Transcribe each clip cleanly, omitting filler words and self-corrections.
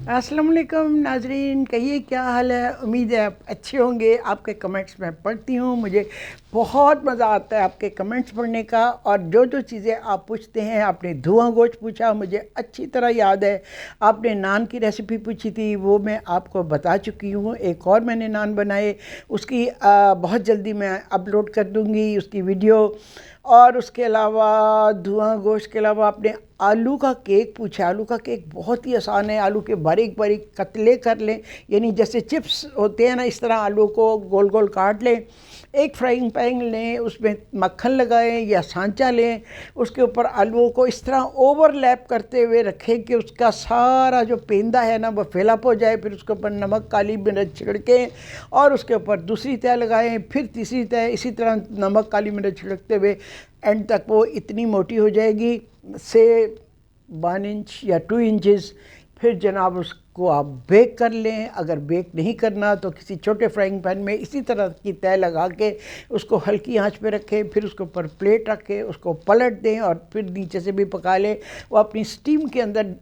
अस्सलाम वालेकुम नाजरीन, कहिए क्या हाल है। उम्मीद है आप अच्छे होंगे। आपके कमेंट्स मैं पढ़ती हूँ, मुझे बहुत मज़ा आता है आपके कमेंट्स पढ़ने का। और जो जो चीज़ें आप पूछते हैं, आपने धुआं गोश्त पूछा, मुझे अच्छी तरह याद है। आपने नान की रेसिपी पूछी थी, वो मैं आपको बता चुकी हूँ। एक और मैंने नान बनाए, उसकी बहुत जल्दी मैं अपलोड कर दूँगी उसकी वीडियो। और उसके अलावा धुआं गोश्त के अलावा आपने आलू का केक पूछा। आलू का केक बहुत ही आसान है। आलू के बारीक बारीक कतले कर लें, यानी जैसे चिप्स होते हैं ना, इस तरह आलू को गोल गोल काट लें। एक फ्राइंग पैन लें, उसमें मक्खन लगाएं या सांचा लें, उसके ऊपर आलूओं को इस तरह ओवरलैप करते हुए रखें कि उसका सारा जो पेंदा है ना वो फैलाप हो जाए। फिर उसके ऊपर नमक काली मिर्च छिड़कें और उसके ऊपर दूसरी तह लगाएं, फिर तीसरी तह, इसी तरह नमक काली मिर्च छिड़कते हुए एंड तक वो इतनी मोटी हो जाएगी से 1 इंच या 2 इंचेस। फिर जनाब उसको आप बेक कर लें। अगर बेक नहीं करना तो किसी छोटे फ्राइंग पैन में इसी तरह की तय लगा के उसको हल्की आंच पे रखें, फिर उसके ऊपर प्लेट रखें, उसको पलट दें और फिर नीचे से भी पका लें। वो अपनी स्टीम के अंदर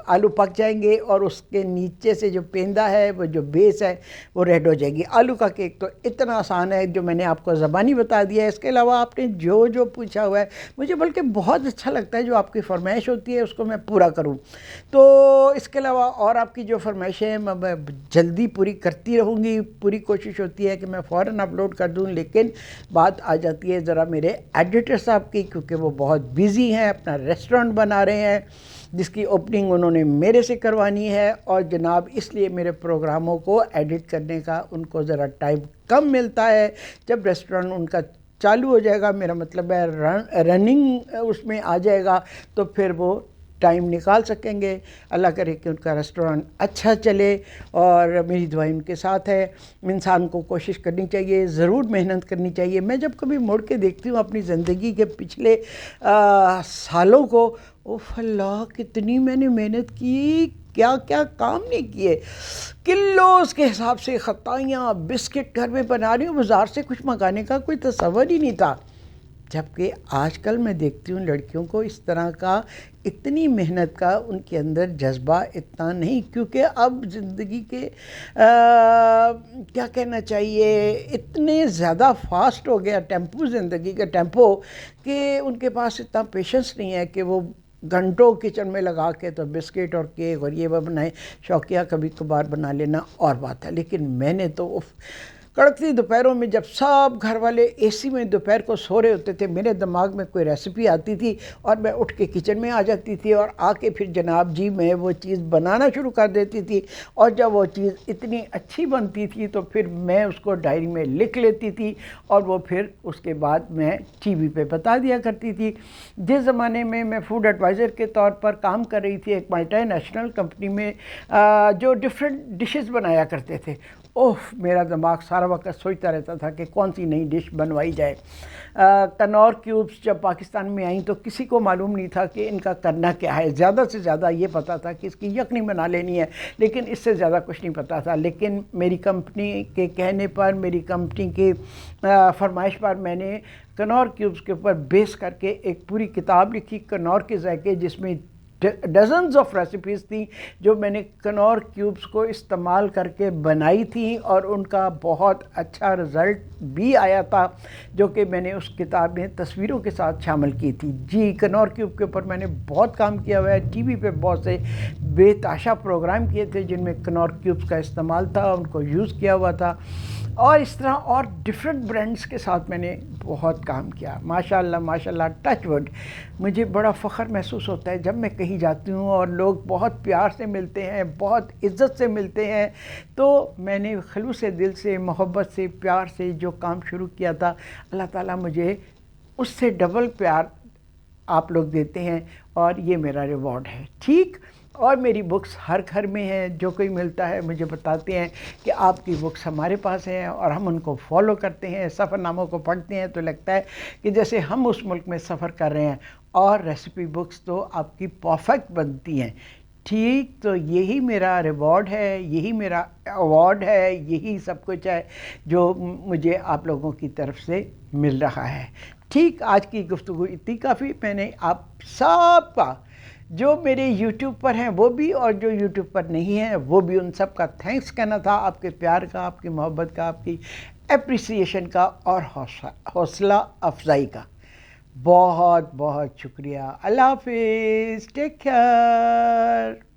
आलू पक जाएंगे और उसके नीचे से जो पेंदा है, वो जो बेस है, वो रेड हो जाएगी। आलू का केक तो इतना आसान है जो मैंने आपको ज़बानी बता दिया है। इसके अलावा आपने जो जो पूछा हुआ है, मुझे बल्कि बहुत अच्छा लगता है जो आपकी फरमाइश होती है उसको मैं पूरा करूं। तो इसके अलावा और आपकी जो फरमाइशें हैं मैं जल्दी पूरी करती रहूँगी। पूरी कोशिश होती है कि मैं फ़ौरन अपलोड कर दूँ, लेकिन बात आ जाती है ज़रा मेरे एडिटर साहब की, क्योंकि वो बहुत बिज़ी हैं, अपना रेस्टोरेंट बना रहे हैं जिसकी ओपनिंग उन्होंने मेरे से करवानी है। और जनाब इसलिए मेरे प्रोग्रामों को एडिट करने का उनको ज़रा टाइम कम मिलता है। जब रेस्टोरेंट उनका चालू हो जाएगा, मेरा मतलब है रनिंग उसमें आ जाएगा, तो फिर वो टाइम निकाल सकेंगे। अल्लाह करे कि उनका रेस्टोरेंट अच्छा चले और मेरी दुआएं उनके साथ है। इंसान को कोशिश करनी चाहिए, ज़रूर मेहनत करनी चाहिए। मैं जब कभी मुड़ के देखती हूँ अपनी ज़िंदगी के पिछले सालों को, ओह अल्लाह कितनी मैंने मेहनत की, क्या क्या काम नहीं किए। किलोज़ के हिसाब से खताइयाँ बिस्किट घर में बना रही हूँ, बाज़ार से कुछ मंगाने का कोई तसव्वुर ही नहीं था। जबकि आजकल मैं देखती हूँ लड़कियों को इस तरह का, इतनी मेहनत का उनके अंदर जज्बा इतना नहीं, क्योंकि अब ज़िंदगी के क्या कहना चाहिए, इतने ज़्यादा फास्ट हो गया टेम्पो, ज़िंदगी का टेम्पो, कि उनके पास इतना पेशेंस नहीं है कि वो घंटों किचन में लगा के तो बिस्किट और केक और ये वो बनाए। शौकिया कभी कभार बना लेना और बात है, लेकिन मैंने तो कड़कती दोपहरों में जब सब घर वाले एसी में दोपहर को सो रहे होते थे, मेरे दिमाग में कोई रेसिपी आती थी और मैं उठ के किचन में आ जाती थी और आके फिर जनाब जी मैं वो चीज़ बनाना शुरू कर देती थी। और जब वो चीज़ इतनी अच्छी बनती थी तो फिर मैं उसको डायरी में लिख लेती थी और वो फिर उसके बाद मैं टीवी पे बता दिया करती थी। जिस ज़माने में मैं फूड एडवाइज़र के तौर पर काम कर रही थी एक मल्टीनेशनल कंपनी में, जो डिफरेंट डिशेस बनाया करते थे, ओह मेरा दिमाग सारा वक्त सोचता रहता था कि कौन सी नई डिश बनवाई जाए। कनौर क्यूब्स जब पाकिस्तान में आई तो किसी को मालूम नहीं था कि इनका करना क्या है। ज़्यादा से ज़्यादा ये पता था कि इसकी यखनी बना लेनी है, लेकिन इससे ज़्यादा कुछ नहीं पता था। लेकिन मेरी कंपनी के कहने पर, मेरी कंपनी की फरमाइश पर मैंने कनौर क्यूब्स के ऊपर बेस करके एक पूरी किताब लिखी, कनौर के ज़ायके, जिसमें डजन्स ऑफ रेसिपीज़ थी जो मैंने कनौर क्यूब्स को इस्तेमाल करके बनाई थी और उनका बहुत अच्छा रिज़ल्ट भी आया था, जो कि मैंने उस किताब में तस्वीरों के साथ शामिल की थी। जी, कनौर क्यूब के ऊपर मैंने बहुत काम किया हुआ है। टीवी पे बहुत से बेताशा प्रोग्राम किए थे जिनमें कनौर क्यूब्स का इस्तेमाल था, उनको यूज़ किया हुआ था। और इस तरह और डिफरेंट ब्रांड्स के साथ मैंने बहुत काम किया। माशाल्लाह माशाल्लाह, टच वुड, मुझे बड़ा फ़ख्र महसूस होता है जब मैं कहीं जाती हूँ और लोग बहुत प्यार से मिलते हैं, बहुत इज़्ज़त से मिलते हैं। तो मैंने खलूस दिल से, मोहब्बत से, प्यार से जो काम शुरू किया था, अल्लाह ताला मुझे उससे डबल प्यार आप लोग देते हैं और ये मेरा रिवॉर्ड है। ठीक। और मेरी बुक्स हर घर में हैं। जो कोई मिलता है मुझे बताते हैं कि आपकी बुक्स हमारे पास हैं और हम उनको फॉलो करते हैं। सफ़रनामों को पढ़ते हैं तो लगता है कि जैसे हम उस मुल्क में सफ़र कर रहे हैं। और रेसिपी बुक्स तो आपकी परफेक्ट बनती हैं। ठीक, तो यही मेरा रिवॉर्ड है, यही मेरा अवार्ड है, यही सब कुछ है जो मुझे आप लोगों की तरफ से मिल रहा है। ठीक, आज की गुफ्तगू इतनी काफ़ी। मैंने आप सब का جو میرے یوٹیوب پر ہیں وہ بھی اور جو یوٹیوب پر نہیں ہیں وہ بھی، ان سب کا تھینکس کہنا تھا، آپ کے پیار کا، آپ کی محبت کا، آپ کی اپریسیشن کا اور حوصلہ افزائی کا بہت بہت شکریہ۔ اللہ حافظ، ٹیک کیئر۔